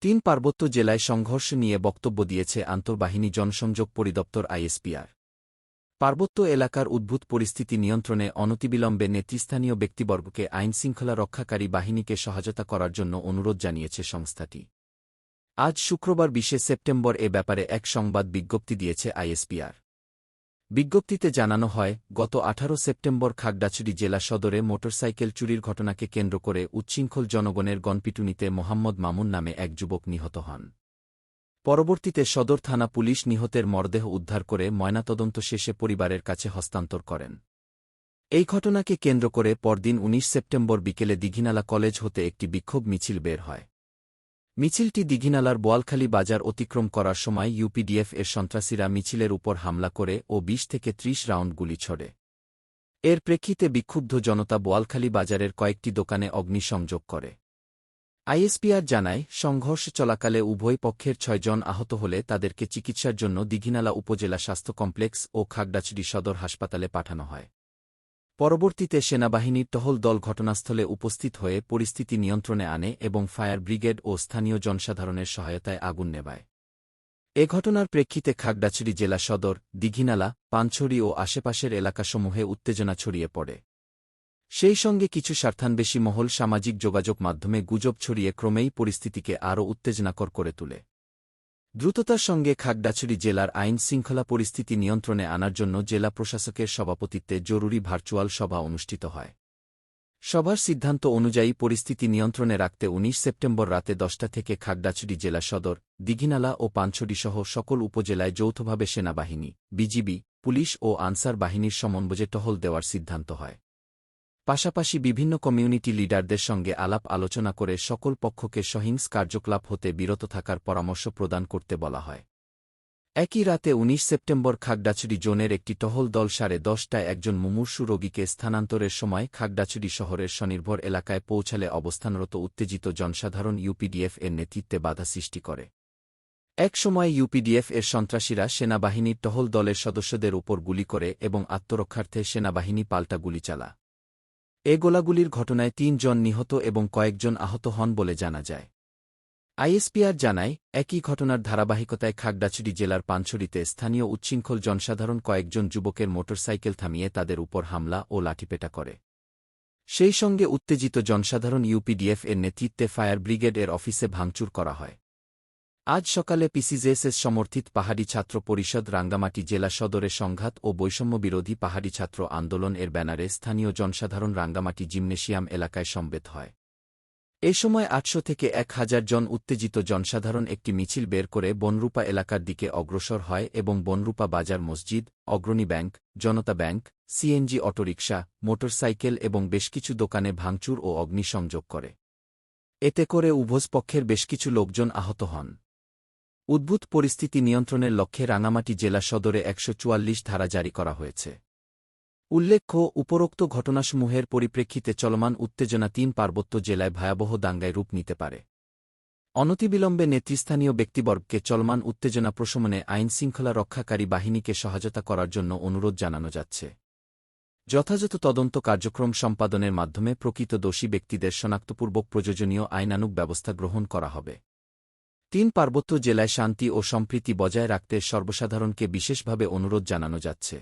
তিন পার্বত্য জেলায় সংঘর্ষ নিয়ে বক্তব্য দিয়েছে আন্তঃবাহিনী জনসংযোগ পরিদপ্তর আইএসপিআর। পার্বত্য এলাকার উদ্ভূত পরিস্থিতি নিয়ন্ত্রণে অনতিবিলম্বে নেতৃস্থানীয় ব্যক্তিবর্গকে আইনশৃঙ্খলা রক্ষাকারী বাহিনীকে সহায়তা করার জন্য অনুরোধ জানিয়েছে সংস্থাটি। আজ শুক্রবার ২০ সেপ্টেম্বর এ ব্যাপারে এক সংবাদ বিজ্ঞপ্তি দিয়েছে আইএসপিআর। বিজ্ঞপ্তিতে জানানো হয়, গত ১৮ সেপ্টেম্বর খাগড়াছড়ি জেলা সদরে মোটরসাইকেল চুরির ঘটনাকে কেন্দ্র করে উচ্ছৃঙ্খল জনগণের গণপিটুনিতে মোহাম্মদ মামুন নামে এক যুবক নিহত হন। পরবর্তীতে সদর থানা পুলিশ নিহতের মরদেহ উদ্ধার করে ময়নাতদন্ত শেষে পরিবারের কাছে হস্তান্তর করেন। এই ঘটনাকে কেন্দ্র করে পরদিন ১৯ সেপ্টেম্বর বিকেলে দীঘিনালা কলেজ হতে একটি বিক্ষোভ মিছিল বের হয়। মিছিলটি দীঘিনালার বোয়ালখালী বাজার অতিক্রম করার সময় ইউপিডিএফ এর সন্ত্রাসীরা মিছিলের উপর হামলা করে ও ২০ থেকে ৩০ রাউন্ড গুলি ছোড়ে। এর প্রেক্ষিতে বিক্ষুব্ধ জনতা বোয়ালখালী বাজারের কয়েকটি দোকানে অগ্নিসংযোগ করে। আইএসপিআর জানায়, সংঘর্ষ চলাকালে উভয় পক্ষের ৬ জন আহত হলে তাদেরকে চিকিৎসার জন্য দীঘিনালা উপজেলা স্বাস্থ্য কমপ্লেক্স ও খাগড়াছড়ি সদর হাসপাতালে পাঠানো হয়। পরবর্তীতে সেনাবাহিনীর টহল দল ঘটনাস্থলে উপস্থিত হয়ে পরিস্থিতি নিয়ন্ত্রণে আনে এবং ফায়ার ব্রিগেড ও স্থানীয় জনসাধারণের সহায়তায় আগুন নেভায়। এ ঘটনার প্রেক্ষিতে খাগড়াছড়ি জেলা সদর, দীঘিনালা, পানছড়ি ও আশেপাশের এলাকাসমূহে উত্তেজনা ছড়িয়ে পড়ে। সেই সঙ্গে কিছু স্বার্থান্বেষী মহল সামাজিক যোগাযোগ মাধ্যমে গুজব ছড়িয়ে ক্রমেই পরিস্থিতিকে আরও উত্তেজনাকর করে তোলে। দ্রুততার সঙ্গে খাগড়াছড়ি জেলার আইন শৃঙ্খলা পরিস্থিতি নিয়ন্ত্রণে আনার জন্য জেলা প্রশাসকের সভাপতিত্বে জরুরি ভার্চুয়াল সভা অনুষ্ঠিত হয়। সভার সিদ্ধান্ত অনুযায়ী পরিস্থিতি নিয়ন্ত্রণে রাখতে ১৯ সেপ্টেম্বর রাতে ১০টা থেকে খাগড়াছড়ি জেলা সদর, দীঘিনালা ও পানছড়িসহ সকল উপজেলায় যৌথভাবে সেনাবাহিনী, বিজিবি, পুলিশ ও আনসার বাহিনীর সমন্বয়ে টহল দেওয়ার সিদ্ধান্ত হয়। পাশাপাশি বিভিন্ন কমিউনিটি লিডারদের সঙ্গে আলাপ আলোচনা করে সকল পক্ষকে সহিংস কার্যকলাপ হতে বিরত থাকার পরামর্শ প্রদান করতে বলা হয়। একই রাতে ১৯ সেপ্টেম্বর খাগড়াছড়ি জোনের একটি টহল দল ১০:৩০টায় একজন মুমূর্ষু রোগীকে স্থানান্তরের সময় খাগড়াছড়ি শহরের স্বনির্ভর এলাকায় পৌঁছালে অবস্থানরত উত্তেজিত জনসাধারণ ইউপিডিএফ এর নেতৃত্বে বাধা সৃষ্টি করে। এক সময় ইউপিডিএফ এর সন্ত্রাসীরা সেনাবাহিনীর টহল দলের সদস্যদের উপর গুলি করে এবং আত্মরক্ষার্থে সেনাবাহিনী পাল্টা গুলি চালা। এ গোলাগুলির ঘটনায় ৩ জন নিহত এবং কয়েকজন আহত হন বলে জানা যায়। আইএসপিআর জানায়, একই ঘটনার ধারাবাহিকতায় খাগড়াছড়ি জেলার পানছড়িতে স্থানীয় উচ্ছৃঙ্খল জনসাধারণ কয়েকজন যুবকের মোটরসাইকেল থামিয়ে তাদের উপর হামলা ও লাঠিপেটা করে। সেই সঙ্গে উত্তেজিত জনসাধারণ ইউপিডিএফ এর নেতৃত্বে ফায়ার ব্রিগেড এর অফিসে ভাঙচুর করা হয়। আজ সকালে পিসিজেএসএস সমর্থিত পাহাড়ি ছাত্র পরিষদ রাঙ্গামাটি জেলা সদরে সংঘাত ও বৈষম্য বিরোধী পাহাড়ি ছাত্র আন্দোলন এর ব্যানারে স্থানীয় জনসাধারণ রাঙ্গামাটি জিমনেশিয়াম এলাকায় সমবেত হয়। এ সময় ৮০০ থেকে ১,০০০ জন উত্তেজিত জনসাধারণ একটি মিছিল বের করে বনরূপা এলাকার দিকে অগ্রসর হয় এবং বনরূপা বাজার মসজিদ, অগ্রণী ব্যাংক, জনতা ব্যাংক, সিএনজি অটোরিকশা, মোটরসাইকেল এবং বেশ কিছু দোকানে ভাঙচুর ও অগ্নিসংযোগ করে। এতে করে উভয় পক্ষের বেশ কিছু লোকজন আহত হন। উদ্ভূত পরিস্থিতি নিয়ন্ত্রণের লক্ষ্যে রাঙামাটি জেলা সদরে ১৪৪ ধারা জারি করা হয়েছে। উল্লেখ্য, উপরোক্ত ঘটনাসমূহের পরিপ্রেক্ষিতে চলমান উত্তেজনা ৩ পার্বত্য জেলায় ভয়াবহ দাঙ্গায় রূপ নিতে পারে। অনতিবিলম্বে নেতৃস্থানীয় ব্যক্তিবর্গকে চলমান উত্তেজনা প্রশমনে আইনশৃঙ্খলা রক্ষাকারী বাহিনীকে সহায়তা করার জন্য অনুরোধ জানানো যাচ্ছে। যথাযথ তদন্ত কার্যক্রম সম্পাদনের মাধ্যমে প্রকৃত দোষী ব্যক্তিদের শনাক্তপূর্বক প্রয়োজনীয় আইনানুগ ব্যবস্থা গ্রহণ করা হবে। ৩ পার্বত্য জেলায় শান্তি ও সম্প্রীতি বজায় রাখতে সর্বসাধারণকে বিশেষভাবে অনুরোধ জানানো যাচ্ছে।